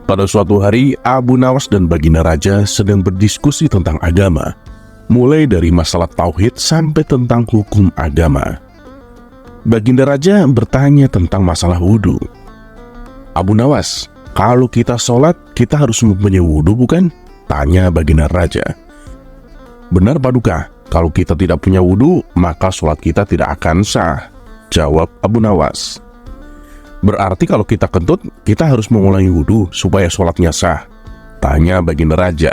Pada suatu hari, Abu Nawas dan Baginda Raja sedang berdiskusi tentang agama, mulai dari masalah tauhid sampai tentang hukum agama. Baginda Raja bertanya tentang masalah wudhu. "Abu Nawas, kalau kita sholat, kita harus mempunyai wudhu bukan?" tanya Baginda Raja. "Benar Paduka, kalau kita tidak punya wudhu, maka sholat kita tidak akan sah," jawab Abu Nawas. "Berarti kalau kita kentut, kita harus mengulangi wudhu supaya sholatnya sah?" tanya Baginda Raja.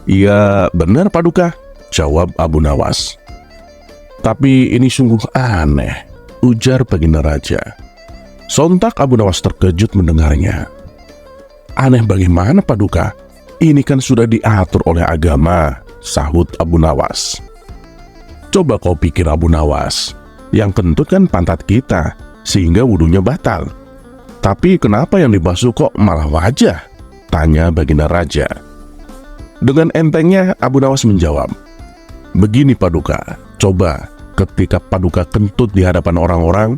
"Iya benar Paduka," jawab Abu Nawas. "Tapi ini sungguh aneh," ujar Baginda Raja. Sontak Abu Nawas terkejut mendengarnya. "Aneh bagaimana Paduka? Ini kan sudah diatur oleh agama," sahut Abu Nawas. "Coba kau pikir Abu Nawas, yang kentut kan pantat kita, sehingga wudhunya batal. Tapi kenapa yang dibasuh kok malah wajah?" tanya Baginda Raja. Dengan entengnya Abu Nawas menjawab, "Begini Paduka, coba ketika Paduka kentut di hadapan orang-orang,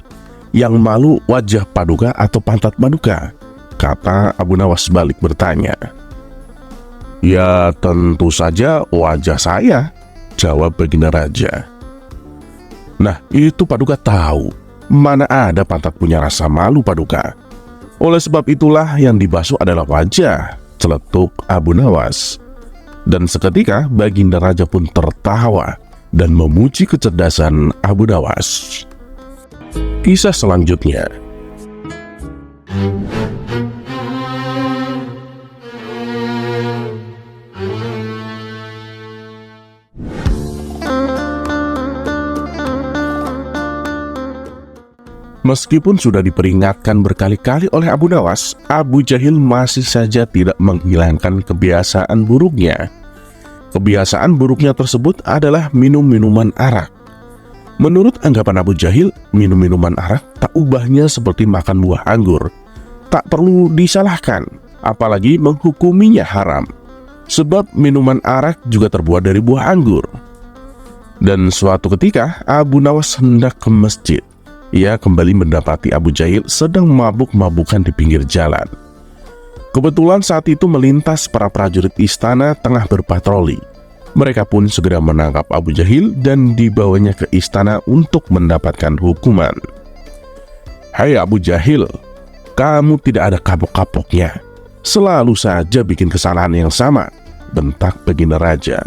yang malu wajah Paduka atau pantat Paduka?" kata Abu Nawas balik bertanya. "Ya tentu saja wajah saya," jawab Baginda Raja. "Nah itu Paduka tahu, mana ada pantat punya rasa malu Paduka. Oleh sebab itulah yang dibasuh adalah wajah," celetuk Abu Nawas. Dan seketika Baginda Raja pun tertawa dan memuji kecerdasan Abu Nawas. Kisah selanjutnya. Meskipun sudah diperingatkan berkali-kali oleh Abu Nawas, Abu Jahil masih saja tidak menghilangkan kebiasaan buruknya. Kebiasaan buruknya tersebut adalah minum minuman arak. Menurut anggapan Abu Jahil, minum minuman arak tak ubahnya seperti makan buah anggur. Tak perlu disalahkan, apalagi menghukuminya haram. Sebab minuman arak juga terbuat dari buah anggur. Dan suatu ketika, Abu Nawas hendak ke masjid. Ia kembali mendapati Abu Jahil sedang mabuk-mabukan di pinggir jalan. Kebetulan saat itu melintas para prajurit istana tengah berpatroli. Mereka pun segera menangkap Abu Jahil dan dibawanya ke istana untuk mendapatkan hukuman. "Hai Abu Jahil, kamu tidak ada kapok-kapoknya. Selalu saja bikin kesalahan yang sama," bentak Baginda Raja.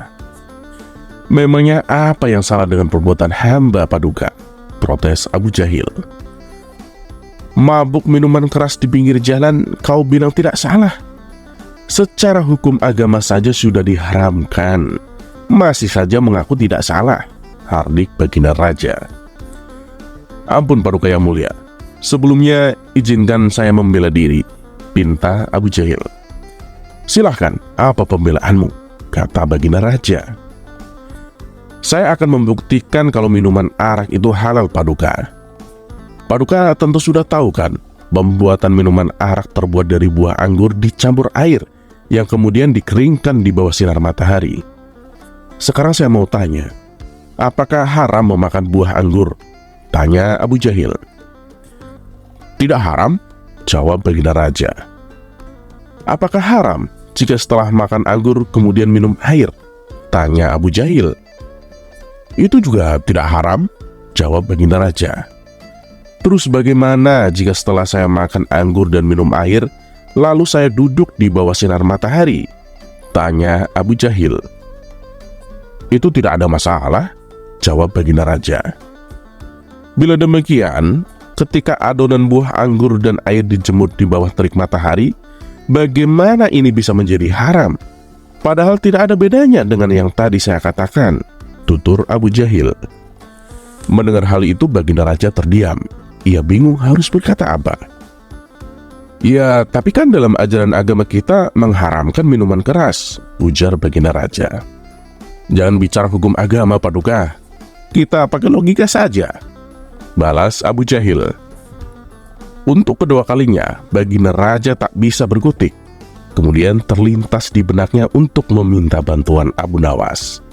"Memangnya apa yang salah dengan perbuatan hamba Paduka?" protes Abu Jahil. "Mabuk minuman keras di pinggir jalan kau bilang tidak salah? Secara hukum agama saja sudah diharamkan, masih saja mengaku tidak salah," hardik Baginda Raja. "Ampun Paduka yang mulia, sebelumnya izinkan saya membela diri," pinta Abu Jahil. "Silahkan, apa pembelaanmu?" kata Baginda Raja. "Saya akan membuktikan kalau minuman arak itu halal Paduka. Paduka tentu sudah tahu kan, pembuatan minuman arak terbuat dari buah anggur dicampur air yang kemudian dikeringkan di bawah sinar matahari. Sekarang saya mau tanya, apakah haram memakan buah anggur?" tanya Abu Jahil. "Tidak haram," jawab Baginda Raja. "Apakah haram jika setelah makan anggur kemudian minum air?" tanya Abu Jahil. "Itu juga tidak haram," jawab Baginda Raja. "Terus bagaimana jika setelah saya makan anggur dan minum air, lalu saya duduk di bawah sinar matahari?" tanya Abu Jahil. "Itu tidak ada masalah," jawab Baginda Raja. "Bila demikian, ketika adonan buah anggur dan air dijemur di bawah terik matahari, bagaimana ini bisa menjadi haram? Padahal tidak ada bedanya dengan yang tadi saya katakan," tutur Abu Jahil. Mendengar hal itu Baginda Raja terdiam. Ia bingung harus berkata apa. "Ya, tapi kan dalam ajaran agama kita mengharamkan minuman keras," ujar Baginda Raja. "Jangan bicara hukum agama Paduka, kita pakai logika saja," balas Abu Jahil. Untuk kedua kalinya Baginda Raja tak bisa berkutik. Kemudian terlintas di benaknya untuk meminta bantuan Abu Nawas.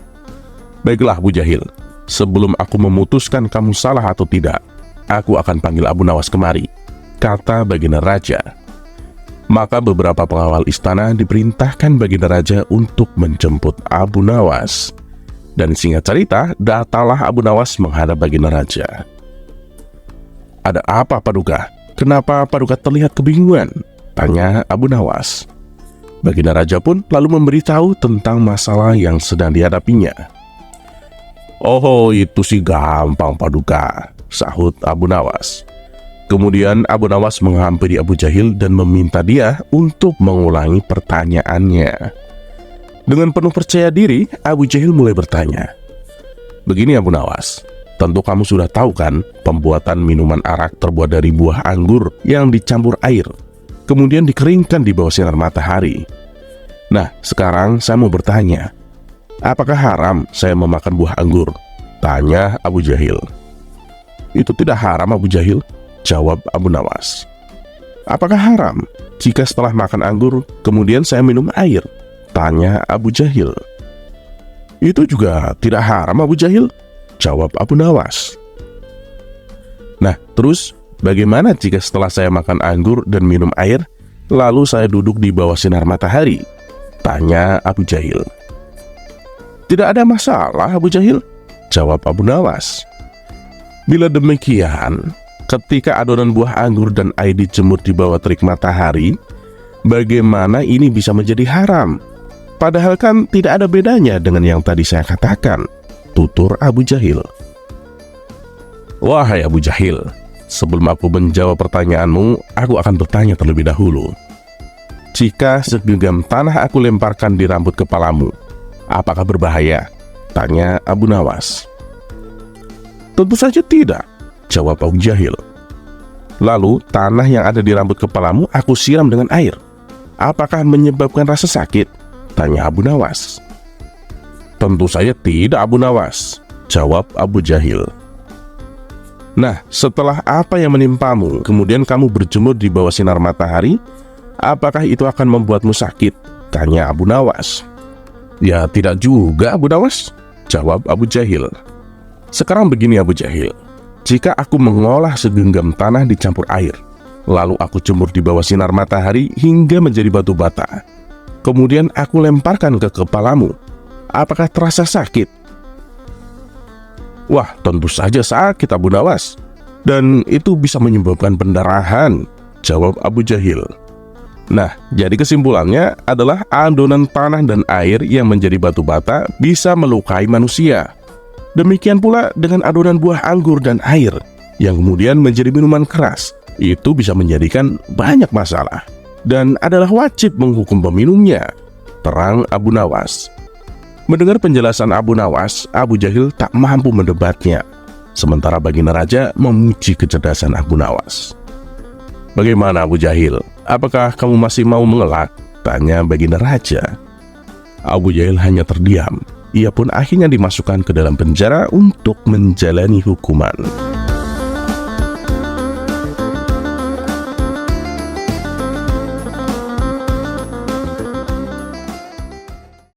"Baiklah Abu Jahil, sebelum aku memutuskan kamu salah atau tidak, aku akan panggil Abu Nawas kemari," kata Baginda Raja. Maka beberapa pengawal istana diperintahkan Baginda Raja untuk menjemput Abu Nawas. Dan singkat cerita, datanglah Abu Nawas menghadap Baginda Raja. "Ada apa Paduka? Kenapa Paduka terlihat kebingungan?" tanya Abu Nawas. Baginda Raja pun lalu memberitahu tentang masalah yang sedang dihadapinya. "Oh, itu sih gampang Paduka," sahut Abu Nawas. Kemudian Abu Nawas menghampiri Abu Jahil dan meminta dia untuk mengulangi pertanyaannya. Dengan penuh percaya diri, Abu Jahil mulai bertanya, "Begini Abu Nawas, tentu kamu sudah tahu kan pembuatan minuman arak terbuat dari buah anggur yang dicampur air, kemudian dikeringkan di bawah sinar matahari. Nah, sekarang saya mau bertanya, apakah haram saya memakan buah anggur?" tanya Abu Jahil. "Itu tidak haram Abu Jahil," jawab Abu Nawas. "Apakah haram jika setelah makan anggur kemudian saya minum air?" tanya Abu Jahil. "Itu juga tidak haram Abu Jahil," jawab Abu Nawas. "Nah, terus bagaimana jika setelah saya makan anggur dan minum air, lalu saya duduk di bawah sinar matahari?" tanya Abu Jahil. "Tidak ada masalah Abu Jahil," jawab Abu Nawas. "Bila demikian, ketika adonan buah anggur dan air dijemur di bawah terik matahari, bagaimana ini bisa menjadi haram? Padahal kan tidak ada bedanya dengan yang tadi saya katakan," tutur Abu Jahil. "Wahai Abu Jahil, sebelum aku menjawab pertanyaanmu, aku akan bertanya terlebih dahulu. Jika segenggam tanah aku lemparkan di rambut kepalamu, apakah berbahaya?" tanya Abu Nawas. "Tentu saja tidak," jawab Abu Jahil. "Lalu tanah yang ada di rambut kepalamu aku siram dengan air. Apakah menyebabkan rasa sakit?" tanya Abu Nawas. "Tentu saja tidak Abu Nawas," jawab Abu Jahil. "Nah, setelah apa yang menimpamu, kemudian kamu berjemur di bawah sinar matahari, apakah itu akan membuatmu sakit?" tanya Abu Nawas. "Ya tidak juga Abu Nawas," jawab Abu Jahil. "Sekarang begini Abu Jahil, jika aku mengolah segenggam tanah dicampur air, lalu aku jemur di bawah sinar matahari hingga menjadi batu bata, kemudian aku lemparkan ke kepalamu, apakah terasa sakit?" "Wah, tentu saja sakit Abu Nawas, dan itu bisa menyebabkan pendarahan," jawab Abu Jahil. Nah, jadi kesimpulannya adalah adonan tanah dan air yang menjadi batu bata bisa melukai manusia. Demikian pula dengan adonan buah anggur dan air yang kemudian menjadi minuman keras, itu bisa menjadikan banyak masalah dan adalah wajib menghukum peminumnya, terang Abu Nawas. Mendengar penjelasan Abu Nawas, Abu Jahil tak mampu mendebatnya, sementara Baginda Raja memuji kecerdasan Abu Nawas. "Bagaimana Abu Jahil? Apakah kamu masih mau mengelak?" tanya Baginda Raja. Abu Jahil hanya terdiam. Ia pun akhirnya dimasukkan ke dalam penjara untuk menjalani hukuman.